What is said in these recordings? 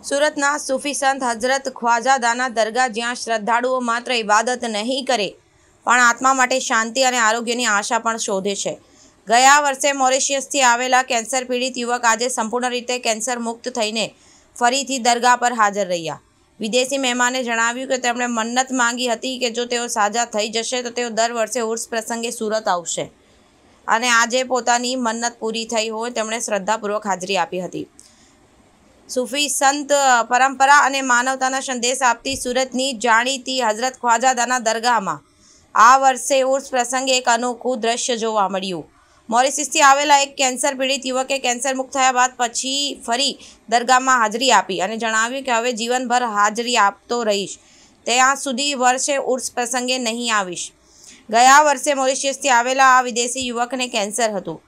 સુરતના સૂફી સંત હઝરત ખ્વાજાદાના દરગાહ, જ્યાં શ્રદ્ધાળુઓ માત્ર ઇબાદત નહીં કરે પણ આત્મા માટે શાંતિ અને આરોગ્યની આશા પણ શોધે છે. ગયા વર્ષે મોરિશિયસથી આવેલા કેન્સર પીડિત યુવક આજે સંપૂર્ણ રીતે કેન્સર મુક્ત થઈને ફરીથી દરગાહ પર હાજર રહ્યા. વિદેશી મહેમાને જણાવ્યું કે તેમણે મન્નત માંગી હતી કે જો તેઓ સાજા થઈ જશે તો તેઓ દર વર્ષે ઉર્સ પ્રસંગે સુરત આવશે, અને આજે પોતાની મન્નત પૂરી થઈ હોય તેમણે શ્રદ્ધાપૂર્વક હાજરી આપી હતી. સૂફી સંત પરંપરા અને માનવતાના સંદેશ આપતી સુરતની જાણીતી હઝરત ખ્વાજાદાના દરગાહમાં આ વર્ષે ઉર્સ પ્રસંગે એક અનોખું દ્રશ્ય જોવા મળ્યું. મોરિશિયસથી આવેલા એક કેન્સર પીડિત યુવકે કેન્સર મુક્ત થયા બાદ પછી ફરી દરગાહમાં હાજરી આપી અને જણાવ્યું કે હવે જીવનભર હાજરી આપતો રહીશ, ત્યાં સુધી વર્ષે ઉર્સ પ્રસંગે નહીં આવીશ. ગયા વર્ષે મોરિશિયસથી આવેલા આ વિદેશી યુવકને કેન્સર હતું.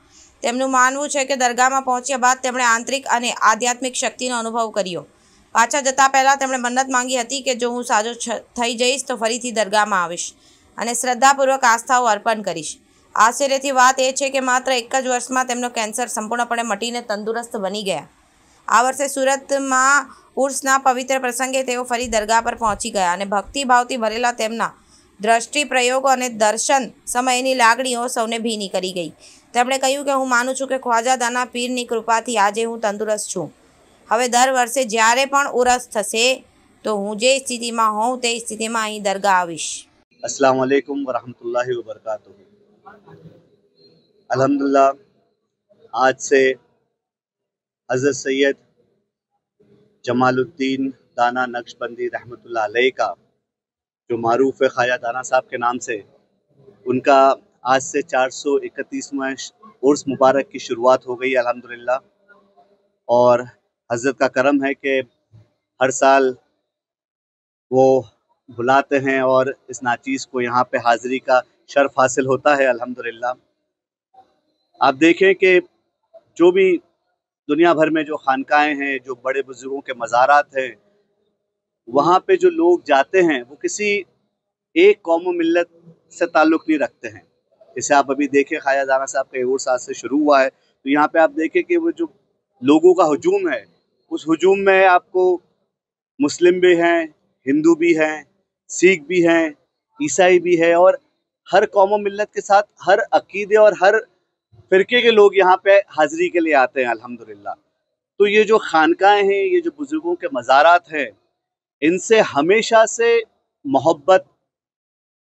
તેમનું માનવું છે કે દરગાહમાં પહોંચ્યા બાદ તેમણે આંતરિક અને આધ્યાત્મિક શક્તિનો અનુભવ કર્યો. પાછા જતાં પહેલાં તેમણે મન્નત માંગી હતી કે જો હું સાજો થઈ જઈશ તો ફરીથી દરગાહમાં આવીશ અને શ્રદ્ધાપૂર્વક આસ્થાઓ અર્પણ કરીશ. આશ્ચર્યની વાત એ છે કે માત્ર એક જ વર્ષમાં તેમનો કેન્સર સંપૂર્ણપણે મટીને તંદુરસ્ત બની ગયા. આ વર્ષે સુરતમાં ઉર્સના પવિત્ર પ્રસંગે તેઓ ફરી દરગાહ પર પહોંચી ગયા અને ભક્તિભાવથી ભરેલા તેમના દ્રષ્ટિ પ્રયોગો અને દર્શન સમયની લાગણીઓ સૌને ભીની કરી ગઈ. તેમણે કહ્યું કે હું માનું છું કે ખ્વાજાદાના પીરની કૃપાથી આજે હું તંદુરસ્ત છું. હવે દર વર્ષે જ્યારે પણ ઉરસ થશે તો હું જે સ્થિતિમાં હોઉં તે સ્થિતિમાં અહીં દરગાહ આવીશ. अस्सलाम वालेकुम वरहमतुल्लाहि वबरकातुहू। अल्हम्दुलिल्लाह, आज से हज़रत सैयद जमालुद्दीन दाना नक्शबंदी रहमतुल्लाह अलैह का जो मारूफ है ख्वाजा दाना साहब के नाम से, उनका आज से 431वां उर्स मुबारक की शुरुआत हो गई अल्हम्दुलिल्लाह। और हज़रत का करम है कि हर साल वो बुलाते हैं और इस नाचीज़ को यहाँ पे हाज़िरी का शर्फ हासिल होता है अल्हम्दुलिल्लाह। आप देखें कि जो भी दुनिया भर में जो खानकाएँ हैं, जो बड़े बुज़ुर्गों के मज़ारात हैं, वहाँ पे जो लोग जाते हैं वो किसी एक कौम व मिल्लत से ताल्लुक़ नहीं रखते हैं। जैसे आप अभी देखें ख्वाजा दाना साहब का उर्स आज से शुरू हुआ है, तो यहाँ पे आप देखें कि वो जो लोगों का हुजूम है, उस हुजूम में आपको मुस्लिम भी हैं, हिंदू भी हैं, सिख भी हैं, ईसाई भी है, और हर कौम व मिल्लत के साथ हर अकीदे और हर फ़िरके के लोग यहाँ पे हाज़िरी के लिए आते हैं अल्हम्दुलिल्लाह। तो ये जो खानकाएँ हैं, ये जो बुज़ुर्गों के मज़ारात हैं, इनसे हमेशा से मोहब्बत,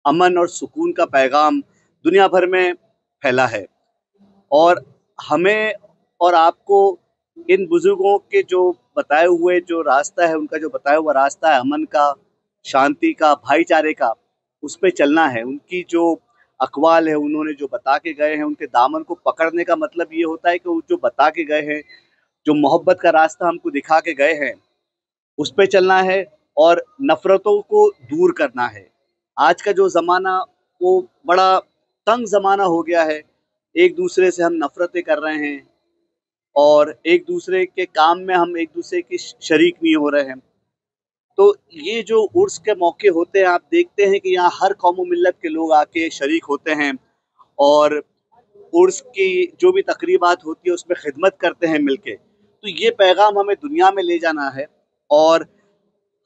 अमन और सुकून का पैगाम दुनिया भर में फैला है। और हमें और आपको इन बुज़ुर्गों के जो बताए हुए जो रास्ता है, उनका जो बताया हुआ रास्ता है अमन का, शांति का, भाईचारे का, उस पे चलना है। उनकी जो अक़वाल है, उन्होंने जो बता के गए हैं, उनके दामन को पकड़ने का मतलब ये होता है कि वो जो बता के गए हैं, जो मोहब्बत का रास्ता हमको दिखा के गए हैं, उस पे चलना है और नफ़रतों को दूर करना है। आज का जो ज़माना वो बड़ा तंग ज़माना हो गया है, एक दूसरे से हम नफ़रतें कर रहे हैं और एक दूसरे के काम में हम एक दूसरे की शरीक नहीं हो रहे हैं। तो ये जो उर्स के मौके होते हैं, आप देखते हैं कि यहाँ हर कौम व मिल्लत के लोग आके शरीक होते हैं और उर्स की जो भी तकरीबात होती है उसमें खिदमत करते हैं मिलके। तो ये पैगाम हमें दुनिया में ले जाना है और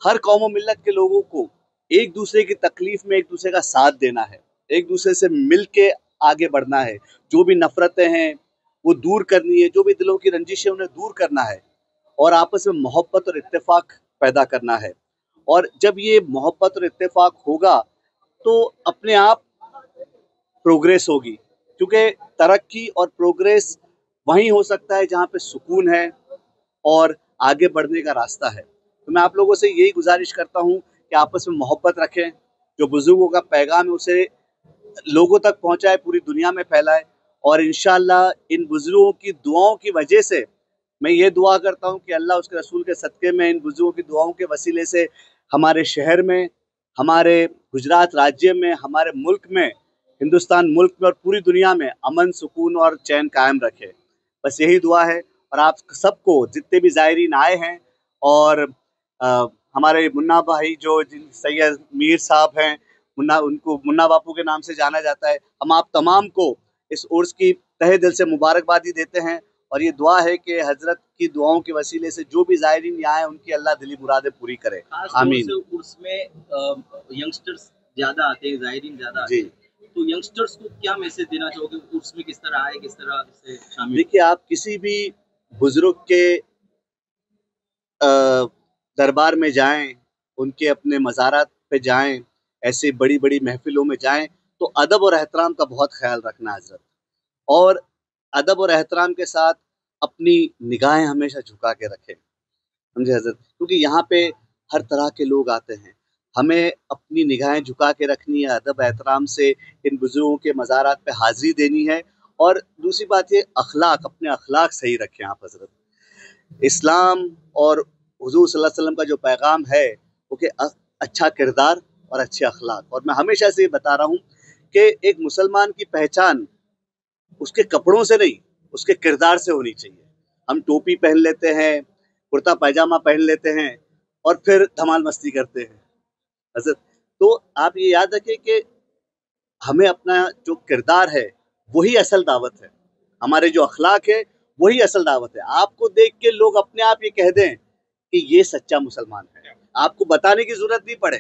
हर कौम व मिल्लत के लोगों को एक दूसरे की तकलीफ़ में एक दूसरे का साथ देना है, एक दूसरे से मिल के आगे बढ़ना है। जो भी नफ़रतें हैं वो दूर करनी है, जो भी दिलों की रंजिश है उन्हें दूर करना है और आपस में मोहब्बत और इत्तेफाक पैदा करना है। और जब ये मोहब्बत और इत्तेफाक होगा तो अपने आप प्रोग्रेस होगी, क्योंकि तरक्की और प्रोग्रेस वहीं हो सकता है जहाँ पे सुकून है और आगे बढ़ने का रास्ता है। तो मैं आप लोगों से यही गुजारिश करता हूँ कि आपस में मोहब्बत रखें, जो बुज़ुर्गों का पैगाम है उसे लोगों तक पहुँचाए, पूरी दुनिया में फैलाए। और इंशाअल्लाह इन बुज़ुर्गों की दुआओं की वजह से मैं ये दुआ करता हूँ कि अल्लाह उसके रसूल के सदक़े में इन बुज़ुर्गों की दुआओं के वसीले से हमारे शहर में, हमारे गुजरात राज्य में, हमारे मुल्क में, हिंदुस्तान मुल्क में और पूरी दुनिया में अमन, सुकून और चैन कायम रखे। बस यही दुआ है। और आप सबको, जितने भी ज़ायरीन आए हैं और हमारे मुन्ना भाई जो सैयद मीर साहब हैं, मुन्ना, उनको मुन्ना बापू के नाम से जाना जाता है, हम आप तमाम को इस उर्स की तहे दिल से मुबारकबादी देते हैं और ये दुआ है कि हज़रत की दुआओं के वसीले से जो भी ज़ायरीन यहाँ है उनकी अल्लाह दिली मुरादें पूरी करे, आमीन। उसमें यंगस्टर्स ज्यादा आते हैं, ज़ायरीन ज्यादा आते हैं, तो यंगस्टर्स को क्या मैसेज देना चाहोगे, उसमें किस तरह आए, किस तरह से शामिल? देखिए, आप किसी भी बुजुर्ग के दरबार में जाएं, उनके अपने मज़ारात पे जाएं, ऐसे बड़ी बड़ी महफिलों में जाएं, तो अदब और एहतराम का बहुत ख्याल रखना हजरत, और अदब और एहतराम के साथ अपनी निगाहें हमेशा झुका के रखें, समझे हजरत, क्योंकि यहाँ पे हर तरह के लोग आते हैं। हमें अपनी निगाहें झुका के रखनी है, अदब एहतराम से इन बुजुर्गों के मज़ारात पे हाज़िरी देनी है। और दूसरी बात ये, अखलाक, अपने अखलाक सही रखें आप हजरत। इस्लाम और हुजूर सल्लल्लाहु अलैहि वसल्लम का जो पैगाम है वो कि अच्छा किरदार और अच्छे अखलाक। और मैं हमेशा से ये बता रहा हूँ कि एक मुसलमान की पहचान उसके कपड़ों से नहीं, उसके किरदार से होनी चाहिए। हम टोपी पहन लेते हैं, कुर्ता पैजामा पहन लेते हैं और फिर धमाल मस्ती करते हैं हजरत। तो आप ये याद रखें कि हमें अपना जो किरदार है वही असल दावत है, हमारे जो अखलाक है वही असल दावत है। आपको देख के लोग अपने आप ये कह दें कि ये सच्चा मुसलमान है, आपको बताने की जरूरत नहीं पड़े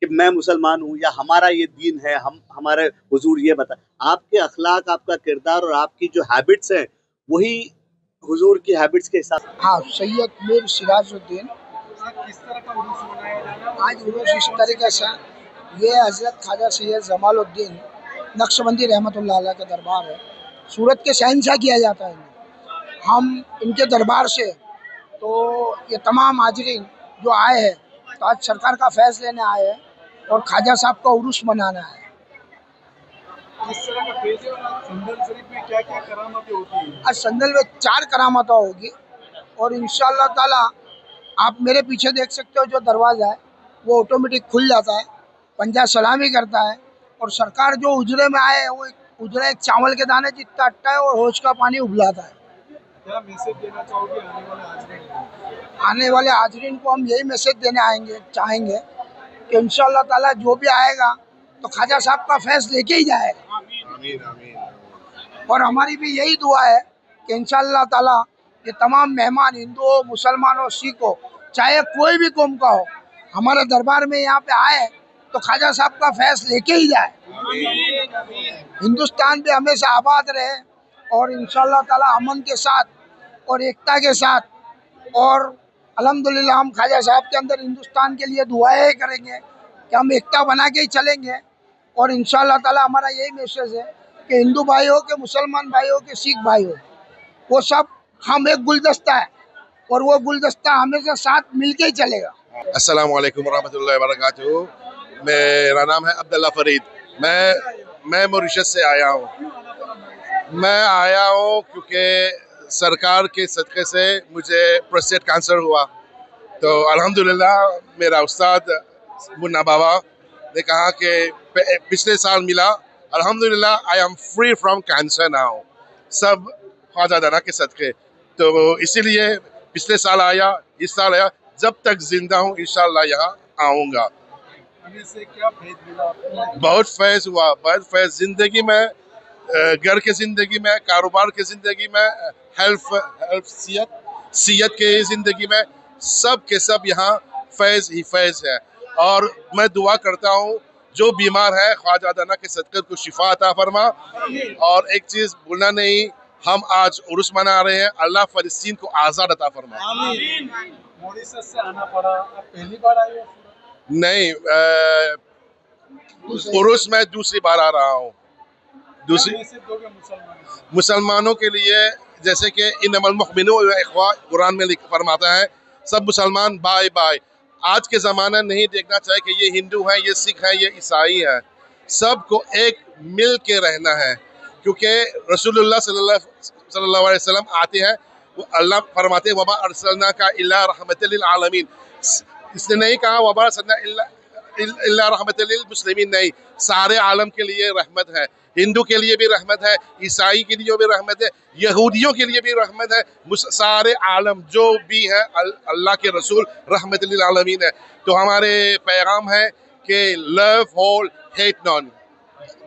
कि मैं मुसलमान हूँ या हमारा ये दीन है, हम हमारे हुजूर ये बता। आपके अखलाक, आपका किरदार और आपकी जो हैबिट्स हैं वही हुजूर की हैबिट्स के हिसाब। हाँ, सैयद मीर सिराजुद्दीन। किस तरह का उर्स मनाया जा रहा है आज उर्स इस तरीके से, ये हज़रत ख्वाजा सैयद जमालुद्दीन नक्शबंदी रहमतुल्लाह अलैह का दरबार है। सूरत के शहंशाह किया जाता है हम इनके दरबार से। तो ये तमाम हाजरीन जो आए हैं, तो आज सरकार का फैज़ लेने आए हैं और ख्वाजा साहब का उर्स मनाना है। किस तरह का पेश है? संदल शरीफ में क्या क्या करामतें होती हैं? आज संदल में 4 करामतें होगी और इंशाअल्लाह ताला आप मेरे पीछे देख सकते हो, जो दरवाज़ा है वो ऑटोमेटिक खुल जाता है, पंजा सलामी करता है और सरकार जो उजरे में आए वो उजरा एक चावल के दाने जितना अट्टा है और होश का पानी उबलाता है। क्या मैसेज देना चाहोगे आने वाले हाजरीन को? आने वाले हाजरीन को हम यही मैसेज देने चाहेंगे कि इंशाअल्लाह ताला जो भी आएगा तो ख्वाजा साहब का फैज़ लेके ही जाएगा। आमीन आमीन। और हमारी भी यही दुआ है कि इंशाअल्लाह ताला ये तमाम मेहमान, हिंदू हो, मुसलमान हो, सिख हो, चाहे कोई भी कौम का हो, हमारे दरबार में यहाँ पे आए तो ख्वाजा साहब का फैज़ लेके ही जाए। हिंदुस्तान भी हमेशा आबाद रहे और इंशाअल्लाह ताला अमन के साथ और एकता के साथ, और अल्हम्दुलिल्लाह हम ख्वाजा साहब के अंदर हिंदुस्तान के लिए दुआएं करेंगे कि हम एकता बना के ही चलेंगे। और इंशाअल्लाह ताला हमारा यही मैसेज है कि हिंदू भाई हो, कि मुसलमान भाई हो, कि सिख भाई हो, वो सब हम एक गुलदस्ता है और वो गुलदस्ता हमेशा साथ मिलके ही चलेगा। अस्सलाम वालेकुम रहमतुल्लाहि व बरकातुहू। मेरा नाम है अब्दुल्ला फरीद। मैं मॉरिशस से आया हूँ। मैं आया हूँ क्योंकि सरकार के सदक़े से मुझे प्रोस्टेट कैंसर हुआ, तो अल्हम्दुलिल्लाह मेरा उस्ताद मुन्ना बाबा ने कहा कि पिछले साल मिला, अल्हम्दुलिल्लाह I am free from cancer now, सब ख्वाजा दाना के सदक़े। तो इसीलिए पिछले साल आया, इस साल आया, जब तक जिंदा हूँ इंशाअल्लाह यहाँ आऊँगा। से क्या फैज़ मिला? बहुत फैज़ हुआ, बहुत फैज़ ज़िंदगी में, घर के ज़िंदगी में, कारोबार के ज़िंदगी में, सियत के ज़िंदगी में, सब के सब यहाँ फैज़ ही फैज़ है। और मैं दुआ करता हूँ जो बीमार है ख्वाजा दाना के सदक़े को शिफा अता फरमा। और एक चीज़ भूलना नहीं, हम आज उर्स मना रहे हैं, अल्लाह फ़लस्तीन को आज़ाद अता फरमा। मॉरिशस से आना पड़ा, आप पहली बार आए हो? नहीं, उर्स में दूसरी बार आ रहा हूँ। मुसलमानों के लिए, जैसे कि इन्नमल मुमिनूना इख्वा कुरान में फरमाता है, सब मुसलमान भाई भाई। आज के ज़माना नहीं देखना चाहिए कि ये हिंदू हैं, ये सिख हैं, ये ईसाई हैं, सबको एक मिल के रहना है। क्योंकि रसूलुल्लाह सल्लल्लाहु अलैहि वसल्लम आते हैं, वो अल्लाह फरमाते हैं वमा अरसलनाका इल्ला रहमतल लिल आलमीन। इसने नहीं कहा वमा अरसलना इल्ला रहमतल लिल मुस्लिमीन, नहीं, सारे आलम के लिए रहमत है। हिंदू के लिए भी रहमत है, ईसाई के लिए भी रहमत है, यहूदियों के लिए भी रहमत है, सारे आलम जो भी है अल्लाह के रसूल रहमत लिल आलमीन है। तो हमारे पैगाम है कि लव होल हेट नॉन।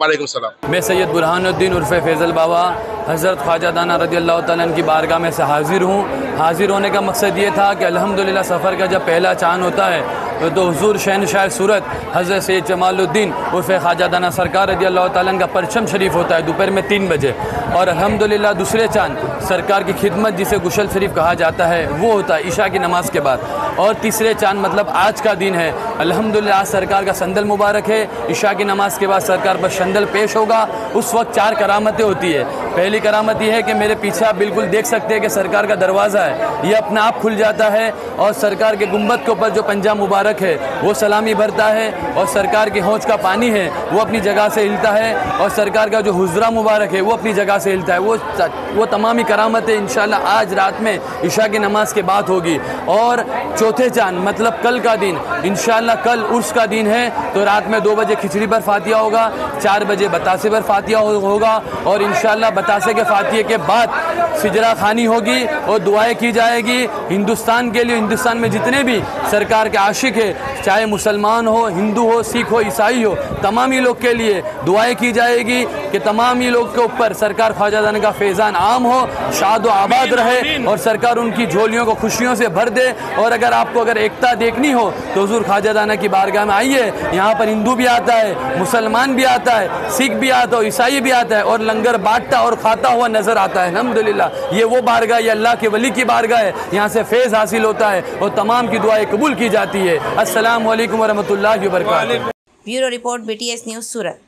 वालेकुम सलाम। मैं सैयद बुरहानुद्दीन उर्फ़े फैज़ल बाबा हज़रत ख्वाजा दाना रज़ियल्लाहु ताला अन्हु की बारगाह में से हाज़िर हूँ। हाज़िर होने का मकसद ये था कि अल्हम्दुलिल्लाह सफ़र का जब पहला चाँद होता है तो हुज़ूर शहनशाह सूरत हज़रत सैयद जमालुद्दीन उर्फ़ ख्वाजा दाना सरकार रज़ियल्लाहु ताला अन्हु का परचम शरीफ होता है दोपहर में 3 बजे, और अल्हम्दुलिल्लाह दूसरे चाँद सरकार की खिदमत जिसे गुशल शरीफ कहा जाता है वो होता है इशा की नमाज़ के बाद, और तीसरे चाँद मतलब आज का दिन है अल्हम्दुलिल्लाह सरकार का संदल मुबारक है। इशा की नमाज़ के बाद सरकार पर संदल पेश होगा। उस वक्त 4 करामतें होती है। पहली करामत यह है कि मेरे पीछे आप बिल्कुल देख सकते हैं कि सरकार का दरवाज़ा है, ये अपना आप खुल जाता है और सरकार के गुंबद के ऊपर जो पंजा मुबारक है वो सलामी भरता है, और सरकार के हौज का पानी है वो अपनी जगह से हिलता है, और सरकार का जो हुजरा मुबारक है वो अपनी जगह से हिलता है। वो तमामी करामतें इंशाअल्लाह आज रात में इशा की नमाज़ के बाद होगी। और चौथे चाँद मतलब कल का दिन इंशाअल्लाह कल उर्स का दिन है, तो रात में 2 बजे खिचड़ी पर फातिहा होगा, 4 बजे बतासे पर फातिहा होगा, और इंशाअल्लाह बतासे के फातिहे के बाद सिजरा खानी होगी और दुआएं की जाएगी। हिंदुस्तान के लिए, हिंदुस्तान में जितने भी सरकार के आशिक है, चाहे मुसलमान हो, हिंदू हो, सिख हो, ईसाई हो, तमाम ही लोग के लिए दुआएं की जाएगी कि तमाम ही लोग के ऊपर सरकार ख्वाजा दाना का फैज़ान आम हो, शाद व आबाद रहे, और सरकार उनकी झोलियों को खुशियों से भर दे। और अगर आपको अगर एकता देखनी हो तो हुज़ूर ख्वाजा दाना की बारगाह में आइए। यहाँ पर हिंदू भी आता है, मुसलमान भी आता है, सिख भी आता है, ईसाई भी आता है, और लंगर बांटता और खाता हुआ नजर आता है। अल्हम्दुलिल्लाह ये वो बारगाह, ये अल्लाह के वली की बारगाह है, यहाँ से फैज़ हासिल होता है और तमाम की दुआएं कबूल की जाती है। अस्सलामु अलैकुम व रहमतुल्लाहि व बरकातहू। ब्यूरो रिपोर्ट BTS न्यूज़ सूरत।